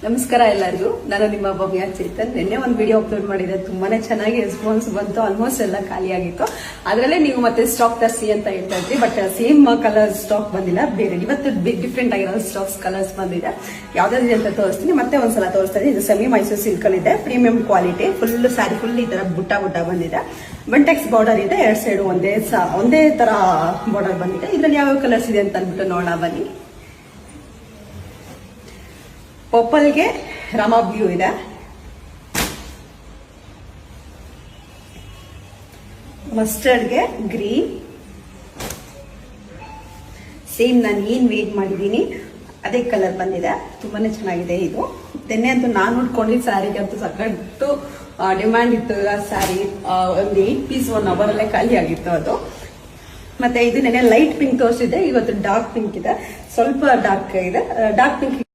ನಮಸ್ಕಾರ ಎಲ್ಲರಿಗೂ. ನಾನು ನಿಮ್ಮ ಭವ್ಯ ಚೇತನ್. ನಿನ್ನೆ ಒಂದು ವಿಡಿಯೋ ಅಪ್ಲೋಡ್ ಮಾಡಿದೆ, ತುಂಬಾನೇ ಚೆನ್ನಾಗಿ ರೆಸ್ಪಾನ್ಸ್ ಬಂತು. ಆಲ್ಮೋಸ್ಟ್ ಎಲ್ಲ ಖಾಲಿ ಆಗಿತ್ತು. ಅದರಲ್ಲೇ ನೀವು ಮತ್ತೆ ಸ್ಟಾಕ್ ತರಿಸಿ ಅಂತ ಹೇಳ್ತಾ ಇದ್ರಿ, ಬಟ್ ಸೇಮ್ ಕಲರ್ ಸ್ಟಾಕ್ ಬಂದಿಲ್ಲ. ಬೇರೆ ಇವತ್ತು ಡಿಫ್ರೆಂಟ್ ಆಗಿರೋ ಸ್ಟಾಕ್ಸ್ ಕಲರ್ಸ್ ಬಂದಿದೆ. ಯಾವ್ದಾದ್ರು ಅಂತ ತೋರಿಸ್ತೀನಿ. ಮತ್ತೆ ಒಂದ್ಸಲ ತೋರಿಸ್ತಾ ಇದು ಸೆಮಿ ಮೈಸೂರು ಸಿಲ್ಕ್ ಅಲ್ಲಿ ಇದೆ, premium quality. Full sari full ಈ ತರ ಬುಟ್ಟ ಬಂದಿದೆ. ಬಂಟೆಕ್ಸ್ ಬಾರ್ಡರ್ ಇದೆ, ಎರಡ್ ಸೈಡ್ ಒಂದೇ ತರ ಬಾರ್ಡರ್ ಬಂದಿದೆ. ಇದ್ರಲ್ಲಿ ಯಾವ ಕಲರ್ಸ್ ಇದೆ ಅಂತ ಅಂದ್ಬಿಟ್ಟು ನೋಡೋಣ ಬನ್ನಿ. ಪರ್ಪಲ್ಗೆ ರಾಮಾ ಬ್ಲೂ ಇದೆ, ಮಸ್ಟರ್ಡ್ಗೆ ಗ್ರೀನ್. ಸೇಮ್ ನಾನು ಏನ್ ವೇಟ್ ಮಾಡಿದೀನಿ ಅದೇ ಕಲರ್ ಬಂದಿದೆ. ತುಂಬಾನೇ ಚೆನ್ನಾಗಿದೆ ಇದು. ತೆನ್ನೆ ಅಂತೂ ನಾನು ಉಟ್ಕೊಂಡಿದ್ದ ಸ್ಯಾರಿಗೆ ಅಂತೂ ಸಖತ್ತು ಡಿಮ್ಯಾಂಡ್ ಇತ್ತು. ಸ್ಯಾರಿ ಒಂದು 8 ಪೀಸ್ 1 ಅವರ್ ಅಲ್ಲೇ ಖಾಲಿ ಆಗಿತ್ತು ಅದು. ಮತ್ತೆ ಇದು ನೆನೆ ಲೈಟ್ ಪಿಂಕ್ ತೋರಿಸಿದೆ, ಇವತ್ತು ಡಾರ್ಕ್ ಪಿಂಕ್ ಇದೆ. ಸ್ವಲ್ಪ ಡಾರ್ಕ್ ಇದೆ. Dark pink